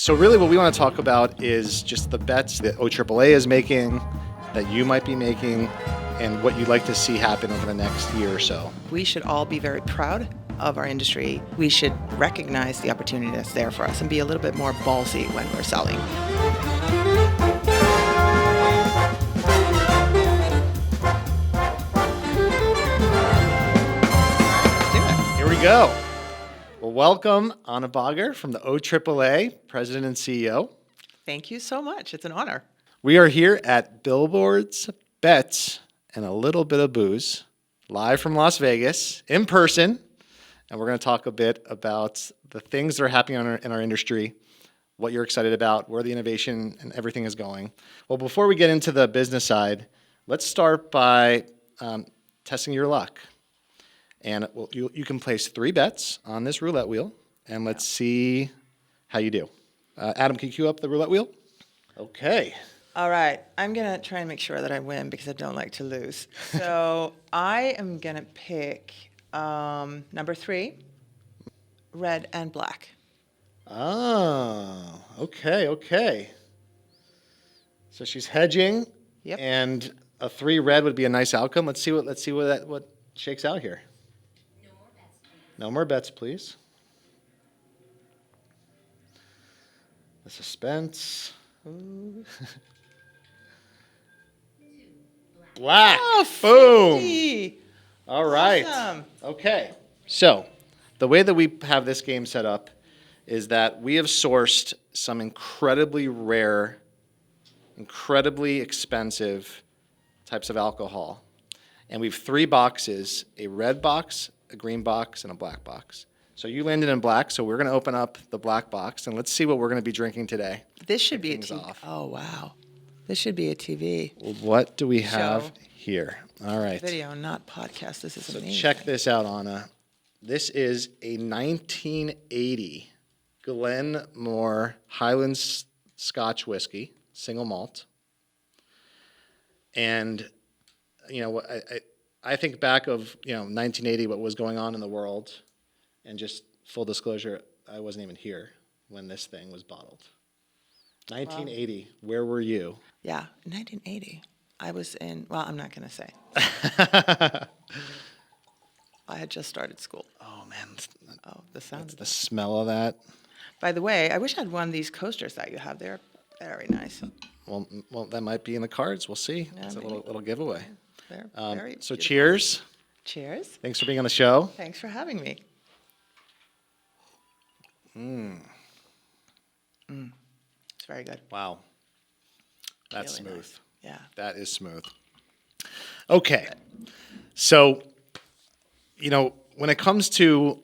So really what we want to talk about is just the bets that OAAA is making, that you might be making, and what you'd like to see happen over the next year or so. We should all be very proud of our industry. We should recognize the opportunity that's there for us and be a little bit more ballsy when we're selling. Here we go. Well, welcome, Anna Bagger from the OAAA, President and CEO. Thank you so much. It's an honor. We are here at Billboards, Bets, and a little bit of booze, live from Las Vegas, in person. And we're going to talk a bit about the things that are happening in our industry, what you're excited about, where the innovation and everything is going. Well, before we get into the business side, let's start by testing your luck. And you can place 3 bets on this roulette wheel, and let's see how you do. Adam, can you cue up the roulette wheel? Okay. All right. I'm going to try and make sure that I win because I don't like to lose. So I am going to pick number 3, red and black. Oh, okay. So she's hedging, Yep. and a 3 red would be a nice outcome. Let's see what shakes out here. No more bets, please. The suspense. Ooh. Black. Oh, Boom. 50. All right. Awesome. Okay. So the way that we have this game set up is that we have sourced some incredibly rare, incredibly expensive types of alcohol. And we have 3 boxes, a red box, a green box, and a black box. So you landed in black, so we're going to open up the black box, and let's see what we're going to be drinking today. This should be a Things TV. off. Oh, wow. This should be a TV. What do we have Show. here? All right. Video, not podcast. This is So amazing. check this out, Anna. This is a 1980 Glenmore Highland Scotch whiskey, single malt. And, I think back of, 1980, what was going on in the world. And just full disclosure, I wasn't even here when this thing was bottled. 1980, where were you? Yeah, 1980. I was in, well, I'm not going to say. I had just started school. Oh, man. Oh, the sound That's of the that. smell of that. By the way, I wish I had one of these coasters that you have. They're very nice. Well, that might be in the cards. We'll see. Yeah, It's a maybe. little giveaway. They're So very beautiful. cheers. Cheers. Thanks for being on the show. Thanks for having me. It's very good. Wow. That's Really smooth. nice. Yeah. That is smooth. Okay. So, when it comes to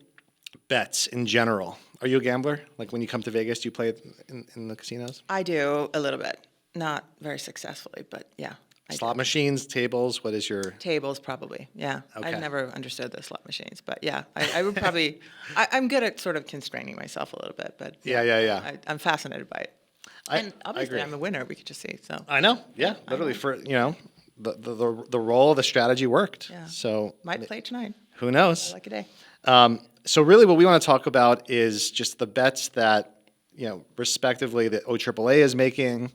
bets in general, are you a gambler? Like when you come to Vegas, do you play in the casinos? I do a little bit. Not very successfully, but yeah. I do. Slot machines, tables, what is your... Tables, probably. Yeah. Okay. I've never understood the slot machines, but yeah, I would probably. I'm good at sort of constraining myself a little bit, but Yeah. I'm fascinated by it. And obviously, agree. I'm a winner. We could just see. So I know. Yeah, literally the role of the strategy worked. Yeah. So might play tonight. who knows? Like a day. So really what we want to talk about is just the bets that, respectively that OAAA is making,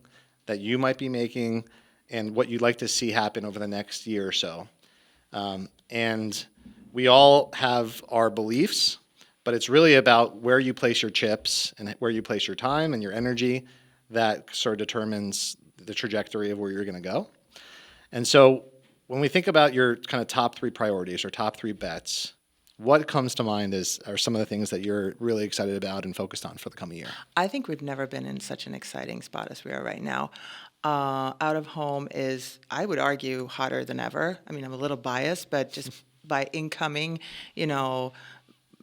that you might be making, and what you'd like to see happen over the next year or so. And we all have our beliefs, but it's really about where you place your chips and where you place your time and your energy that sort of determines the trajectory of where you're going to go. And so when we think about your kind of top 3 priorities or top 3 bets, what comes to mind are some of the things that you're really excited about and focused on for the coming year? I think we've never been in such an exciting spot as we are right now. Out of home is, I would argue, hotter than ever. I mean, I'm a little biased, but just by incoming,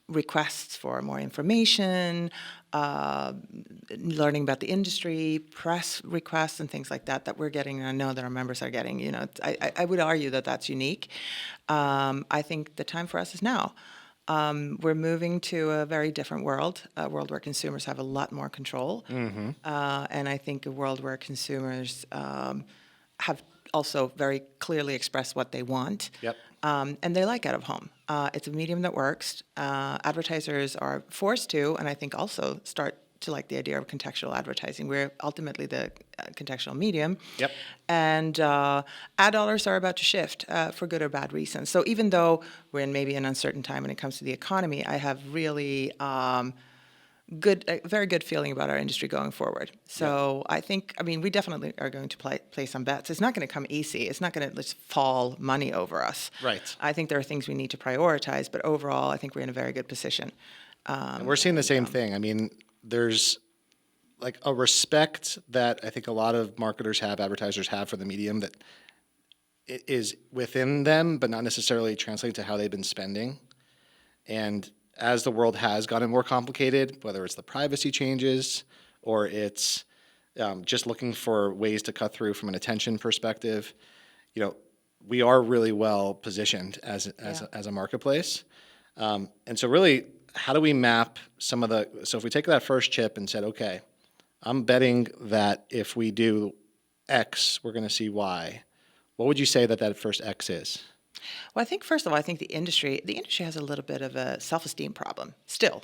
requests for more information, learning about the industry, press requests, and things like that we're getting, and I know that our members are getting. I would argue that that's unique. I think the time for us is now. We're moving to a very different world, a world where consumers have a lot more control, and I think a world where consumers have also very clearly expressed what they want. Yep. And they like out of home. It's a medium that works. Advertisers are forced to, and I think also start to like the idea of contextual advertising. We're ultimately the contextual medium. Yep. And ad dollars are about to shift for good or bad reasons. So even though we're in maybe an uncertain time when it comes to the economy, I have really a very good feeling about our industry going forward. So I think, I mean, we definitely are going to play some bets. It's not going to come easy. It's not going to just fall money over us. Right. I think there are things we need to prioritize, but overall, I think we're in a very good position. And we're seeing the same thing. I mean, there's like a respect that I think a lot of marketers have, advertisers have for the medium that it is within them, but not necessarily translating to how they've been spending. And as the world has gotten more complicated, whether it's the privacy changes or it's just looking for ways to cut through from an attention perspective, you know, we are really well positioned as a marketplace. And so really, how do we map some of the, so if we take that first chip and said, okay, I'm betting that if we do X, we're going to see Y. What would you say that first X is? Well, I think first of all, I think the industry has a little bit of a self-esteem problem still.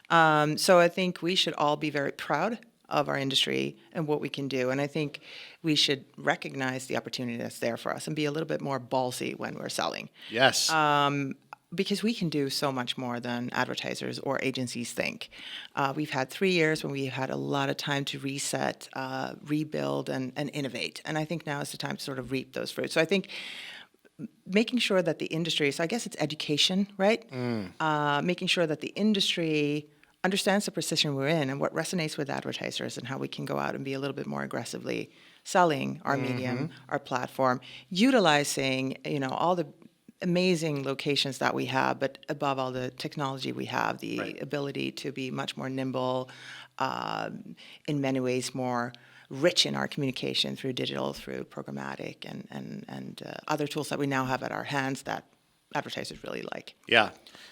So I think we should all be very proud of our industry and what we can do, and I think we should recognize the opportunity that's there for us and be a little bit more ballsy when we're selling. Yes. Because we can do so much more than advertisers or agencies think. We've had 3 years when we had a lot of time to reset, rebuild, and innovate, and I think now is the time to sort of reap those fruits. So I think making sure that the industry, so I guess it's education, right? Making sure that the industry understands the position we're in and what resonates with advertisers and how we can go out and be a little bit more aggressively selling our medium, our platform, utilizing, you know, all the amazing locations that we have, but above all the technology we have, the ability to be much more nimble, in many ways more rich in our communication through digital, through programmatic, and other tools that we now have at our hands that advertisers really like. Yeah,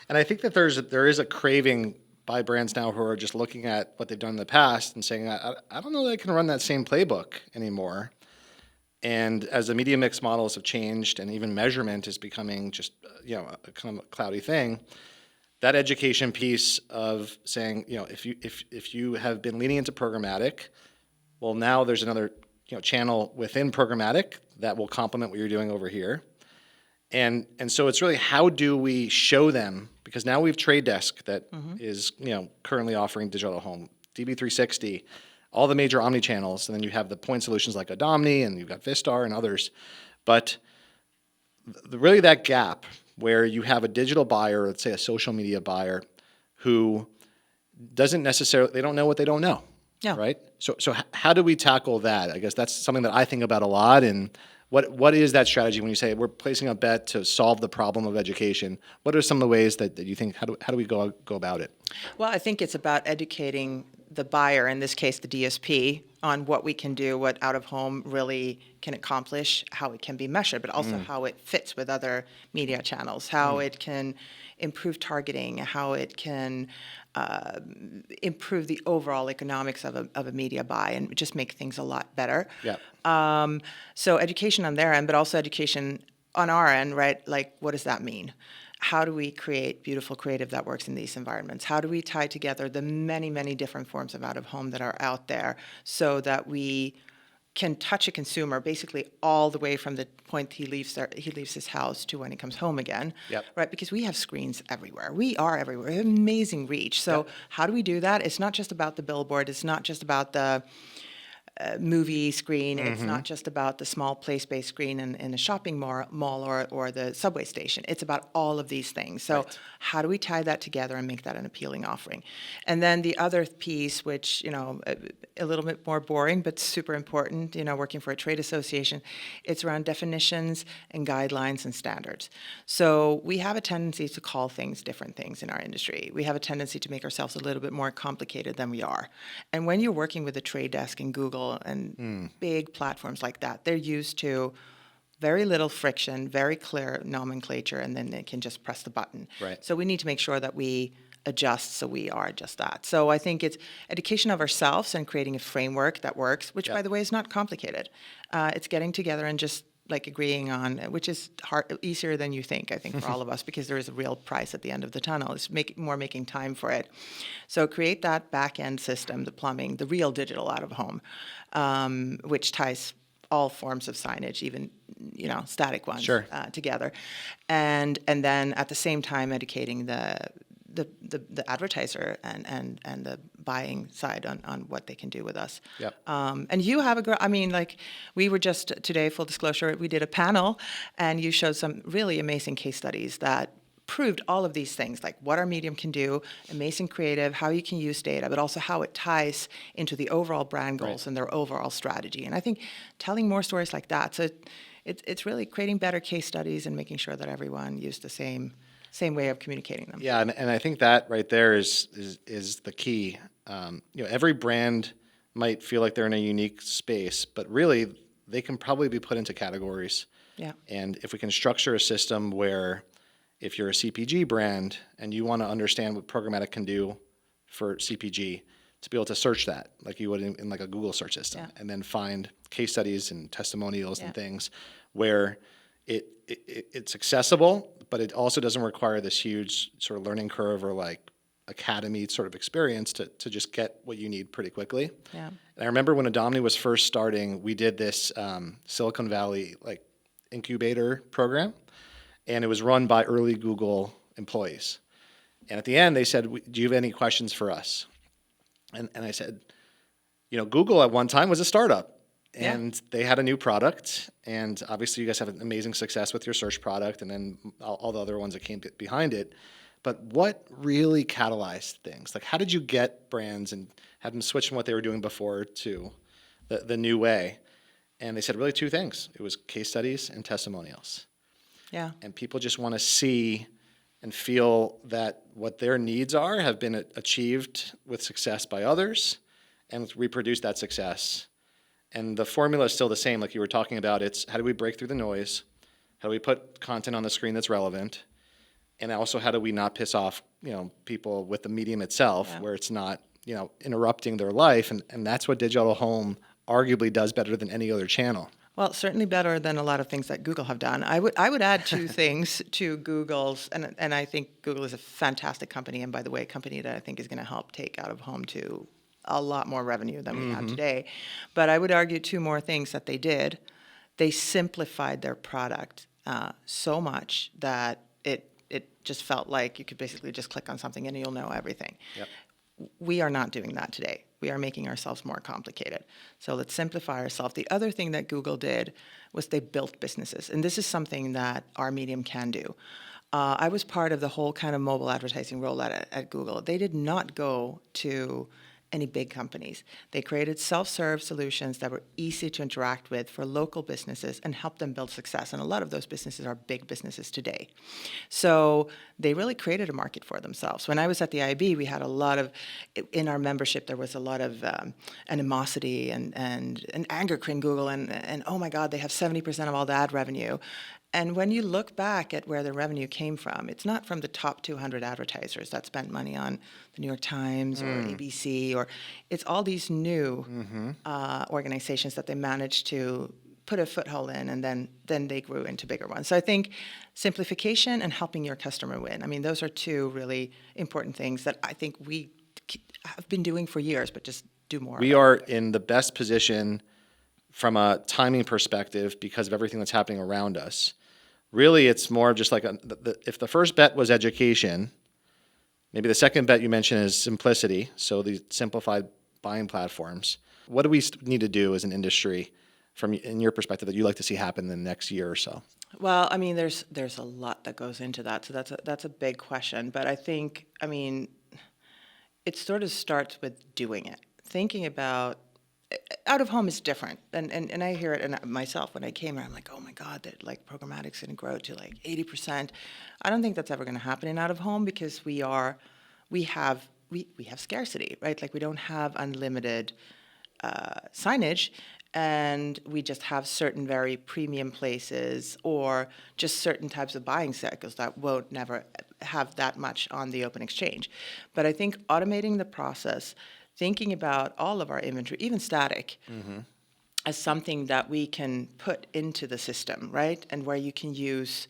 and I think that there is a craving by brands now who are just looking at what they've done in the past and saying, I don't know that I can run that same playbook anymore. And as the media mix models have changed and even measurement is becoming just a kind of a cloudy thing, that education piece of saying, if you have been leaning into programmatic, well, now there's another channel within programmatic that will complement what you're doing over here. And so it's really, how do we show them, because now we have Trade Desk that is currently offering digital home, DB360, all the major omni-channels, and then you have the point solutions like Adomni, and you've got Vistar and others. But really that gap where you have a digital buyer, let's say a social media buyer, who doesn't necessarily, they don't know what they don't know. Yeah. Right? So how do we tackle that? I guess that's something that I think about a lot. And what is that strategy when you say we're placing a bet to solve the problem of education? What are some of the ways that you think, how do we go about it? Well, I think it's about educating the buyer, in this case the DSP, on what we can do, what out-of-home really can accomplish, how it can be measured, but also how it fits with other media channels, how it can improve targeting, how it can improve the overall economics of a media buy and just make things a lot better. Yeah. So education on their end, but also education on our end, right? Like, what does that mean? How do we create beautiful creative that works in these environments? How do we tie together the many, many different forms of out-of-home that are out there so that we can touch a consumer basically all the way from the point he leaves his house to when he comes home again, right? Because we have screens everywhere. We are everywhere. We have amazing reach. So how do we do that? It's not just about the billboard. It's not just about the movie screen. It's not just about the small place-based screen in a shopping mall or the subway station. It's about all of these things. So how do we tie that together and make that an appealing offering? And then the other piece, which, a little bit more boring, but super important, working for a trade association, it's around definitions and guidelines and standards. So we have a tendency to call things different things in our industry. We have a tendency to make ourselves a little bit more complicated than we are. And when you're working with a Trade Desk and Google and big platforms like that, they're used to very little friction, very clear nomenclature, and then they can just press the button. Right. So we need to make sure that we adjust so we are just that. So I think it's education of ourselves and creating a framework that works, which, by the way, is not complicated. It's getting together and just like agreeing on, which is easier than you think, I think, for all of us, because there is a real price at the end of the tunnel. It's making time for it. So create that back end system, the plumbing, the real digital out of home, which ties all forms of signage, even static ones, Sure. together, and then at the same time educating the advertiser and the buying side on what they can do with us. Yep. And you have we were just today, full disclosure, we did a panel, and you showed some really amazing case studies that proved all of these things, like what our medium can do, amazing creative, how you can use data, but also how it ties into the overall brand goals Right. and their overall strategy. And I think telling more stories like that, so it's really creating better case studies and making sure that everyone used the same way of communicating them. Yeah, and I think that right there is the key. Every brand might feel like they're in a unique space, but really they can probably be put into categories. Yeah. And if we can structure a system where if you're a CPG brand and you want to understand what programmatic can do for CPG, to be able to search that like you would in like a Google search system, Yeah. and then find case studies and testimonials Yeah. and things where it's accessible, but it also doesn't require this huge sort of learning curve or like academy sort of experience to just get what you need pretty quickly. Yeah. And I remember when Adomni was first starting, we did this Silicon Valley like incubator program, and it was run by early Google employees. And at the end, they said, "Do you have any questions for us?" And I said, Google at one time was a startup, Yeah. and they had a new product. And obviously, you guys have an amazing success with your search product, and then all the other ones that came behind it. But what really catalyzed things? Like, how did you get brands and have them switch from what they were doing before to the new way? And they said really two things. It was case studies and testimonials. Yeah. And people just want to see and feel that what their needs are have been achieved with success by others, and reproduce that success. And the formula is still the same, like you were talking about. It's how do we break through the noise? How do we put content on the screen that's relevant? And also, how do we not piss off people with the medium itself, Yeah. where it's not interrupting their life? And that's what digital home arguably does better than any other channel. Well, certainly better than a lot of things that Google have done. I would add two things to Google's, and I think Google is a fantastic company, and by the way, a company that I think is going to help take out of home to a lot more revenue than we have today. But I would argue two more things that they did. They simplified their product so much that it just felt like you could basically just click on something and you'll know everything. Yep. We are not doing that today. We are making ourselves more complicated. So let's simplify ourselves. The other thing that Google did was they built businesses. And this is something that our medium can do. I was part of the whole kind of mobile advertising rollout at Google. They did not go to any big companies. They created self-serve solutions that were easy to interact with for local businesses and help them build success. And a lot of those businesses are big businesses today. So they really created a market for themselves. When I was at the IB, we had a lot of, in our membership, there was a lot of animosity and anger in Google and oh my God, they have 70% of all the ad revenue. And when you look back at where the revenue came from, it's not from the top 200 advertisers that spent money on the New York Times or ABC, or it's all these new organizations that they managed to put a foothold in, and then they grew into bigger ones. So I think simplification and helping your customer win. I mean, those are two really important things that I think we have been doing for years, but just do more. We are in the best position from a timing perspective because of everything that's happening around us. Really, it's more of just like if the first bet was education, maybe the second bet you mentioned is simplicity, so the simplified buying platforms. What do we need to do as an industry, in your perspective, that you like to see happen in the next year or so? Well, I mean, there's a lot that goes into that, so that's a big question. But I think, I mean, it sort of starts with doing it, thinking about. Out of home is different, and I hear it myself when I came here. I'm like, oh my God, that like programmatic's going to grow to like 80%. I don't think that's ever going to happen in out of home because we have scarcity, right? Like we don't have unlimited signage, and we just have certain very premium places or just certain types of buying cycles that won't never have that much on the open exchange. But I think automating the process, thinking about all of our inventory, even static, as something that we can put into the system, right? And where you can use,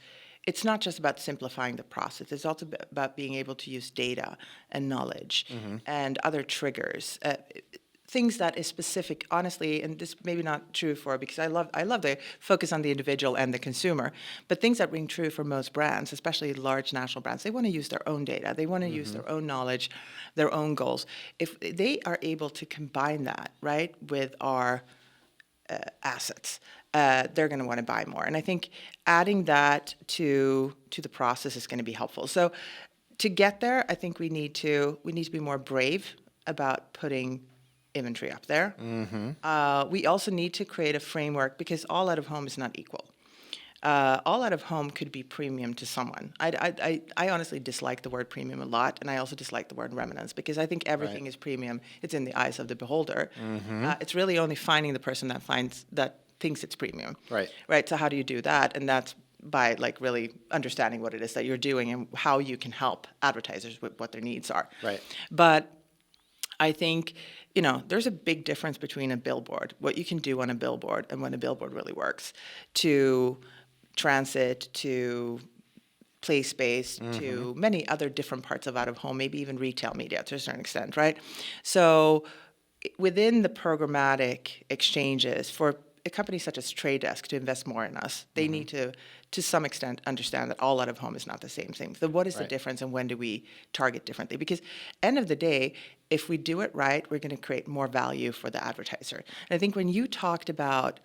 it's not just about simplifying the process, it's also about being able to use data and knowledge and other triggers. Things that is specific, honestly, and this maybe not true for, because I love the focus on the individual and the consumer, but things that ring true for most brands, especially large national brands, they want to use their own data, they want to use their own knowledge, their own goals. If they are able to combine that, right, with our assets, they're going to want to buy more. And I think adding that to the process is going to be helpful. So to get there, I think we need to be more brave about putting inventory up there. We also need to create a framework, because all out of home is not equal. All out of home could be premium to someone. I honestly dislike the word premium a lot, and I also dislike the word remnants, because I think everything is premium. It's in the eyes of the beholder. It's really only finding the person that thinks it's premium. Right. So how do you do that? And that's by like really understanding what it is that you're doing and how you can help advertisers with what their needs are. Right. But I think, there's a big difference between a billboard, what you can do on a billboard, and when a billboard really works, to transit, to place-based, to many other different parts of out-of-home, maybe even retail media to a certain extent, right? So within the programmatic exchanges, for a company such as Trade Desk to invest more in us, they need to some extent, understand that all out-of-home is not the same thing. So what is the difference, and when do we target differently? Because end of the day, if we do it right, we're going to create more value for the advertiser. And I think when you talked about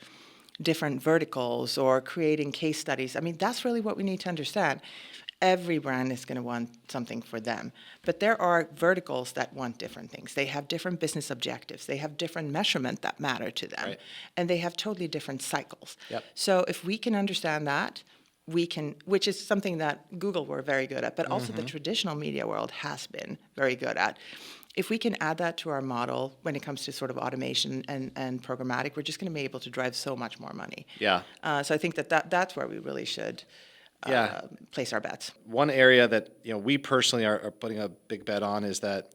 different verticals or creating case studies, I mean, that's really what we need to understand. Every brand is going to want something for them. But there are verticals that want different things. They have different business objectives. They have different measurement that matter to them. And they have totally different cycles. So if we can understand that, we can, which is something that Google were very good at, but also the traditional media world has been very good at. If we can add that to our model when it comes to sort of automation and programmatic, we're just going to be able to drive so much more money. So I think that's where we really should place our bets. One area that we personally are putting a big bet on is that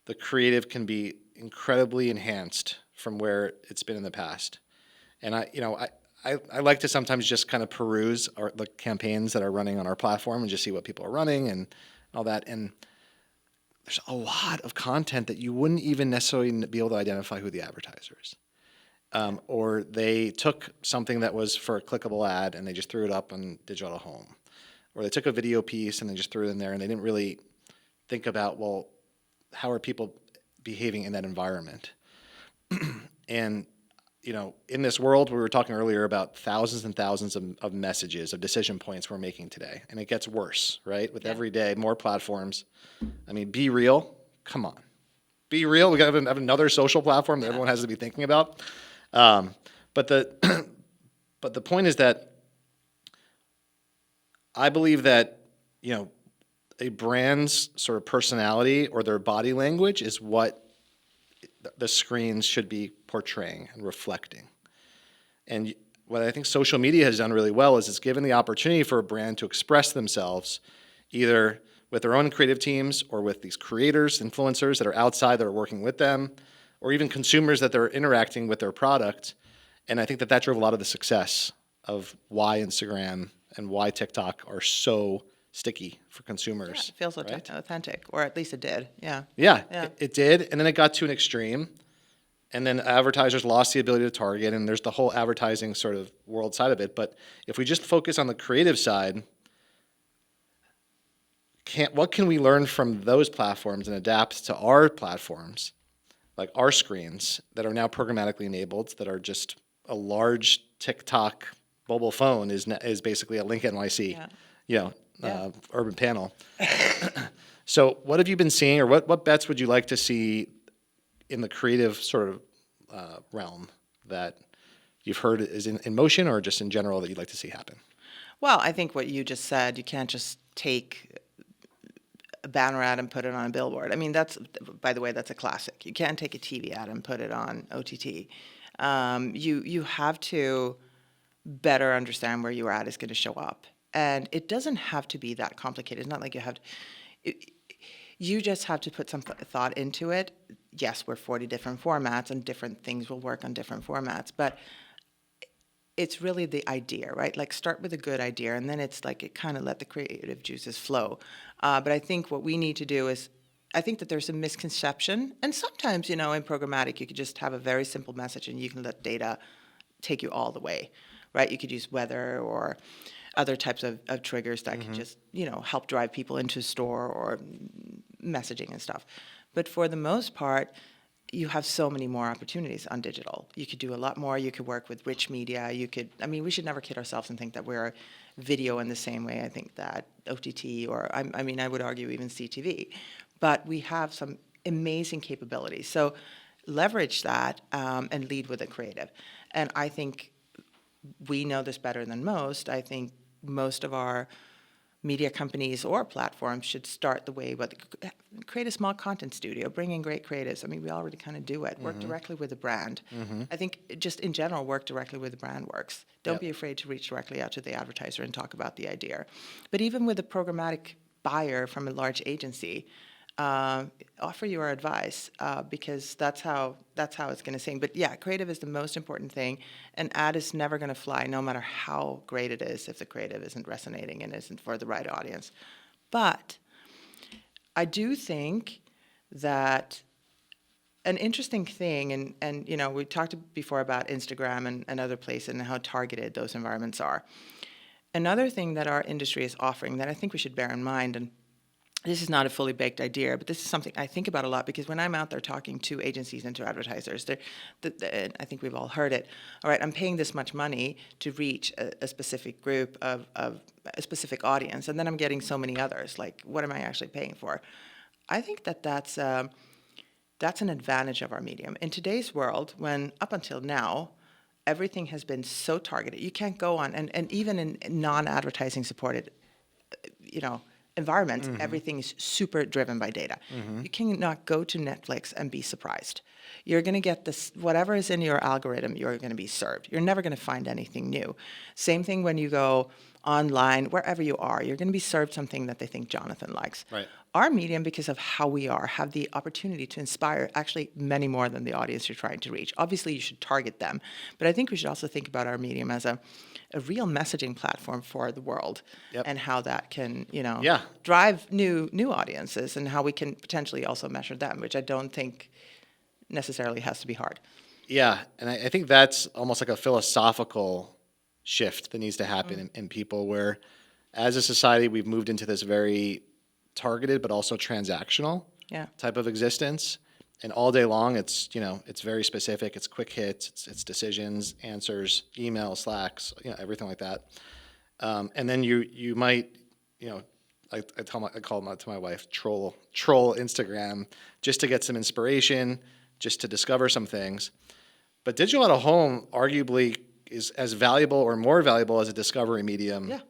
the creative can be incredibly enhanced from where it's been in the past. And I like to sometimes just kind of peruse the campaigns that are running on our platform and just see what people are running and all that. And there's a lot of content that you wouldn't even necessarily be able to identify who the advertiser is. Or they took something that was for a clickable ad and they just threw it up on digital home. Or they took a video piece and they just threw it in there and they didn't really think about, well, how are people behaving in that environment? And in this world, we were talking earlier about thousands and thousands of messages, of decision points we're making today. And it gets worse, right? With every day, more platforms. I mean, Be Real, come on. Be Real, we got to have another social platform that everyone has to be thinking about. But the point is that I believe that, a brand's sort of personality or their body language is what the screens should be portraying and reflecting. And what I think social media has done really well is it's given the opportunity for a brand to express themselves either with their own creative teams or with these creators, influencers that are outside that are working with them, or even consumers that they're interacting with their product. And I think that drove a lot of the success of why Instagram and why TikTok are so sticky for consumers. It feels authentic, or at least it did. It did, and then it got to an extreme, and then advertisers lost the ability to target, and there's the whole advertising sort of world side of it. But if we just focus on the creative side, what can we learn from those platforms and adapt to our platforms, like our screens that are now programmatically enabled, that are just a large TikTok mobile phone is basically a Link NYC, urban panel. So what have you been seeing, or what bets would you like to see in the creative sort of realm that you've heard is in motion, or just in general that you'd like to see happen? Well, I think what you just said, you can't just take a banner ad and put it on a billboard. I mean, by the way, that's a classic. You can't take a TV ad and put it on OTT. You have to better understand where your ad is going to show up. And it doesn't have to be that complicated. It's not like you just have to put some thought into it. yes, we're 40 different formats and different things will work on different formats, but it's really the idea, right? Like start with a good idea and then it's like it kind of let the creative juices flow. But I think what we need to do is, I think that there's a misconception, and sometimes, in programmatic, you could just have a very simple message and you can let data take you all the way, right? You could use weather or other types of triggers that could just, help drive people into a store or messaging and stuff. But for the most part, you have so many more opportunities on digital. You could do a lot more. You could work with rich media. We should never kid ourselves and think that we're video in the same way. I think that OTT or, I would argue even CTV. But we have some amazing capabilities. So leverage that and lead with a creative. And I think we know this better than most. I think most of our media companies or platforms should start the way, but create a small content studio, bring in great creatives. We already kind of do it. Work directly with the brand. I think just in general, work directly with the brand works. Don't be afraid to reach directly out to the advertiser and talk about the idea. But even with a programmatic buyer from a large agency, offer your advice because that's how it's going to sing. But yeah, creative is the most important thing, and ad is never going to fly, no matter how great it is, if the creative isn't resonating and isn't for the right audience. But I do think that an interesting thing, and we talked before about Instagram and other places and how targeted those environments are. Another thing that our industry is offering that I think we should bear in mind, and this is not a fully baked idea, but this is something I think about a lot because when I'm out there talking to agencies and to advertisers, and I think we've all heard it, all right, I'm paying this much money to reach a specific group of a specific audience, and then I'm getting so many others. Like, what am I actually paying for? I think that's an advantage of our medium. In today's world, when up until now, everything has been so targeted, you can't go on, and even in non-advertising supported, environments, everything is super driven by data. You cannot go to Netflix and be surprised. You're going to get this, whatever is in your algorithm, you're going to be served. You're never going to find anything new. Same thing when you go online, wherever you are, you're going to be served something that they think Jonathan likes. Right. Our medium, because of how we are, have the opportunity to inspire actually many more than the audience you're trying to reach. Obviously, you should target them, but I think we should also think about our medium as a real messaging platform for the world. Yep. And how that can, Yeah. drive new audiences and how we can potentially also measure them, which I don't think necessarily has to be hard. Yeah, and I think that's almost like a philosophical shift that needs to happen in people where, as a society, we've moved into this very targeted but also transactional type of existence. And all day long, it's very specific. It's quick hits. It's decisions, answers, emails, Slacks, everything like that. And then you might, I call to my wife troll Instagram just to get some inspiration, just to discover some things. But digital out of home arguably is as valuable or more valuable as a discovery medium. Yeah.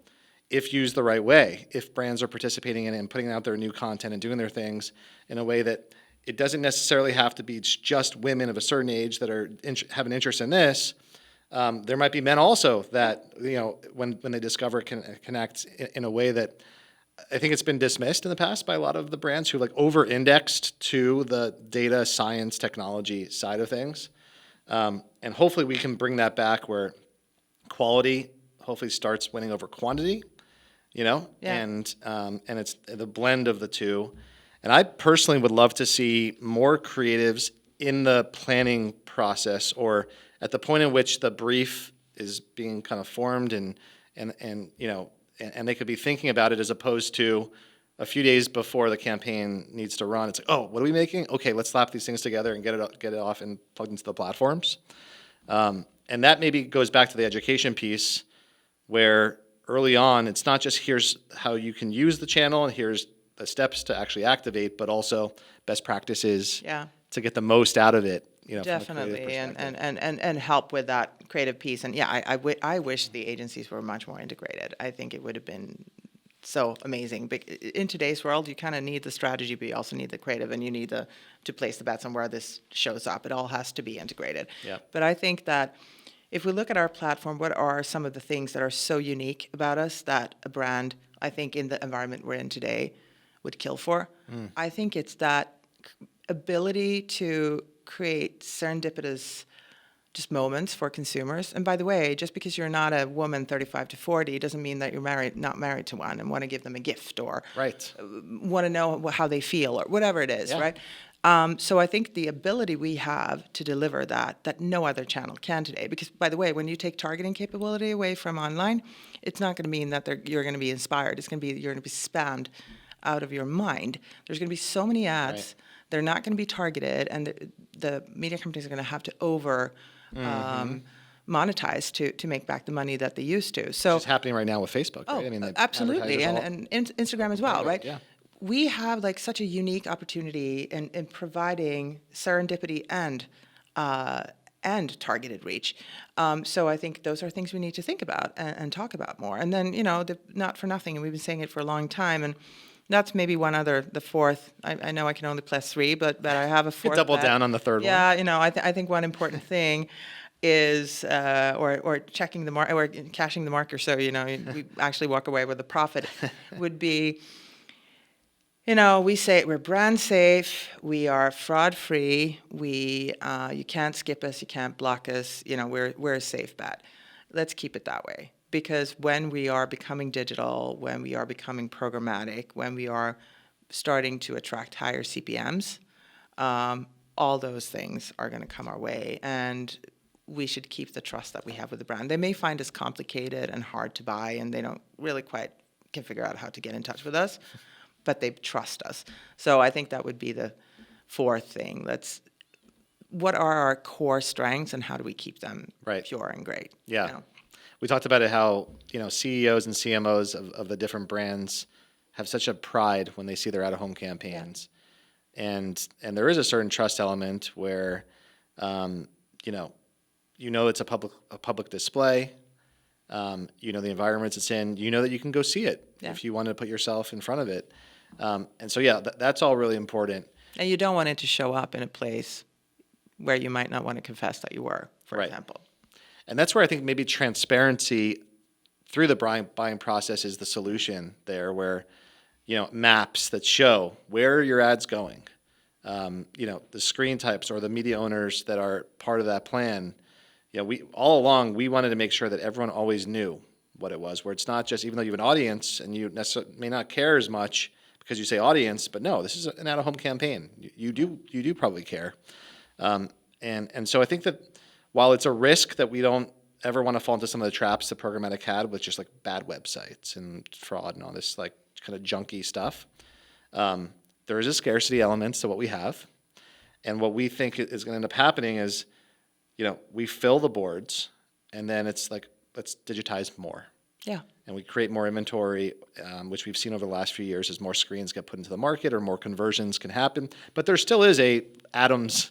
If used the right way, if brands are participating in it and putting out their new content and doing their things in a way that it doesn't necessarily have to be just women of a certain age that have an interest in this. There might be men also that, when they discover connect in a way that I think it's been dismissed in the past by a lot of the brands who over-indexed to the data science technology side of things. And hopefully we can bring that back where quality hopefully starts winning over quantity, and it's the blend of the two. And I personally would love to see more creatives in the planning process or at the point in which the brief is being kind of formed and they could be thinking about it as opposed to a few days before the campaign needs to run. It's like, oh, what are we making? Okay, let's slap these things together and get it off and plugged into the platforms. And that maybe goes back to the education piece where early on, it's not just here's how you can use the channel and here's the steps to actually activate, but also best practices to get the most out of it. Definitely, and help with that creative piece. And I wish the agencies were much more integrated. I think it would have been so amazing. But in today's world, you kind of need the strategy, but you also need the creative, and you need to place the bets on where this shows up. It all has to be integrated. Yeah. But I think that if we look at our platform, what are some of the things that are so unique about us that a brand, I think in the environment we're in today, would kill for? I think it's that ability to create serendipitous just moments for consumers. And by the way, just because you're not a woman 35 to 40 doesn't mean that you're not married to one and want to give them a gift or Right. want to know how they feel or whatever it is, Yeah. right? So I think the ability we have to deliver that no other channel can today, because by the way, when you take targeting capability away from online, it's not going to mean that you're going to be inspired. It's going to be you're going to be spammed out of your mind. There's going to be so many ads. Right. They're not going to be targeted, and the media companies are going to have to monetize to make back the money that they used to. So It's happening right now with Facebook, right? I mean, the absolutely, advertisers and Instagram as well, right? Yeah. We have like such a unique opportunity in providing serendipity and targeted reach. So I think those are things we need to think about and talk about more. And then, not for nothing, and we've been saying it for a long time, and that's maybe the fourth. I know I can only plus three, but I have a fourth. Double down on the third one. Yeah, I think one important thing is or checking the mark or cashing the marker, so we actually walk away with a profit would be. We say we're brand safe, we are fraud free, you can't skip us, you can't block us, we're a safe bet. Let's keep it that way, because when we are becoming digital, when we are becoming programmatic, when we are starting to attract higher CPMs, all those things are going to come our way, and we should keep the trust that we have with the brand. They may find us complicated and hard to buy, and they don't really quite can figure out how to get in touch with us, but they trust us. So I think that would be the fourth thing. What are our core strengths, and how do we keep them pure and great? Yeah. We talked about it, how CEOs and CMOs of the different brands have such a pride when they see their out-of-home campaigns. Yeah. And there is a certain trust element where, it's a public display. The environments it's in. That you can go see it if you want to put yourself in front of it. And so, that's all really important. And you don't want it to show up in a place where you might not want to confess that you were, for example. And that's where I think maybe transparency through the buying process is the solution there, where, maps that show where your ad's going, the screen types or the media owners that are part of that plan. We all along, we wanted to make sure that everyone always knew what it was, where it's not just, even though you have an audience and you may not care as much because you say audience, but no, this is an out-of-home campaign. You do probably care. And so I think that while it's a risk that we don't ever want to fall into some of the traps that programmatic had with just like bad websites and fraud and all this like kind of junky stuff, there is a scarcity element to what we have. And what we think is going to end up happening is, we fill the boards, and then it's like, let's digitize more. Yeah. And we create more inventory, which we've seen over the last few years as more screens get put into the market or more conversions can happen. But there still is a Adams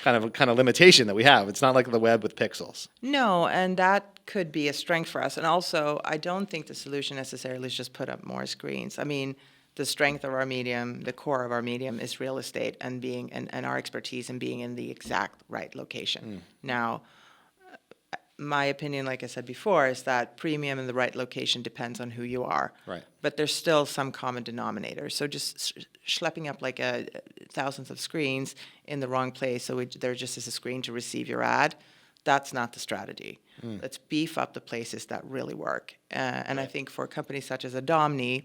kind of limitation that we have. It's not like the web with pixels. No, and that could be a strength for us. And also, I don't think the solution necessarily is just put up more screens. I mean, the strength of our medium, the core of our medium, is real estate and and our expertise in being in the exact right location. Now, my opinion, like I said before, is that premium in the right location depends on who you are. Right. But there's still some common denominator. So just schlepping up like thousands of screens in the wrong place, so there just is a screen to receive your ad, that's not the strategy. Let's beef up the places that really work. And I think for companies such as Adomni,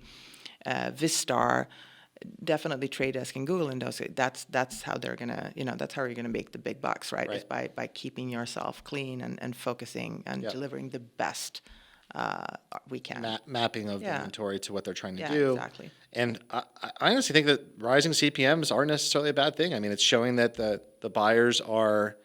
Vistar, definitely Trade Desk and Google, and those, that's how they're gonna, that's how you're gonna make the big bucks, right? Is by keeping yourself clean and focusing and delivering the best we can. Mapping of inventory to what they're trying to do. Yeah, exactly. And I honestly think that rising CPMs aren't necessarily a bad thing. I mean, it's showing that the buyers are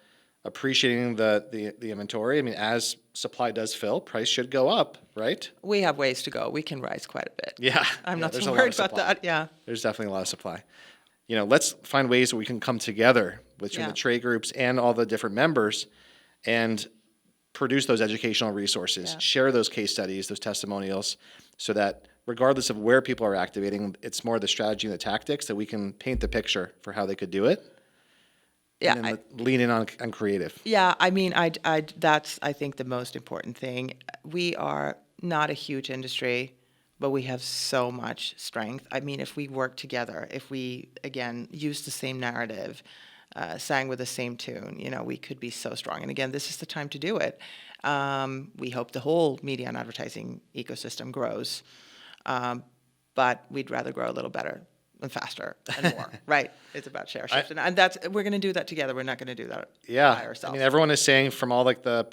appreciating the inventory. I mean, as supply does fill, price should go up, right? We have ways to go. We can rise quite a bit. Yeah. I'm not so worried about that. Yeah. There's definitely a lot of supply. Let's find ways that we can come together between the trade groups and all the different members and produce those educational resources, share those case studies, those testimonials, so that regardless of where people are activating, it's more the strategy and the tactics that we can paint the picture for how they could do it. Yeah, and then lean in on creative. Yeah, I mean, that's, I think, the most important thing. We are not a huge industry, but we have so much strength. I mean, if we work together, if we, again, use the same narrative, sang with the same tune, we could be so strong. And again, this is the time to do it. We hope the whole media and advertising ecosystem grows, but we'd rather grow a little better and faster and more. Right? It's about share shift, and we're going to do that together. We're not going to do that by ourselves. I mean, everyone is saying from all like the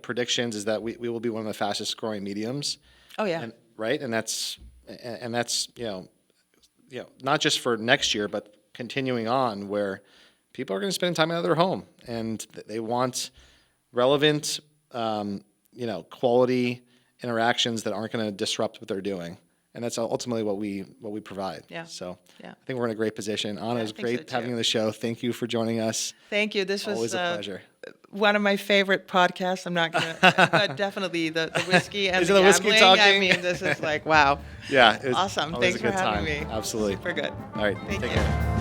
predictions is that we will be one of the fastest growing mediums. Oh yeah. Right, and that's not just for next year, but continuing on, where people are going to spend time out of their home, and they want relevant, quality interactions that aren't going to disrupt what they're doing. And that's ultimately what we provide. Yeah. So I think we're in a great position. Anna, it was great having you on the show. Thank you for joining us. Thank you. This was always a pleasure. One of my favorite podcasts. I'm not gonna, but definitely the whiskey and the whiskey gambling. talking? I mean, this is like wow. Yeah. It was awesome. always Thanks a good for having time. me. Absolutely. Super good. All right. Thank take you. care.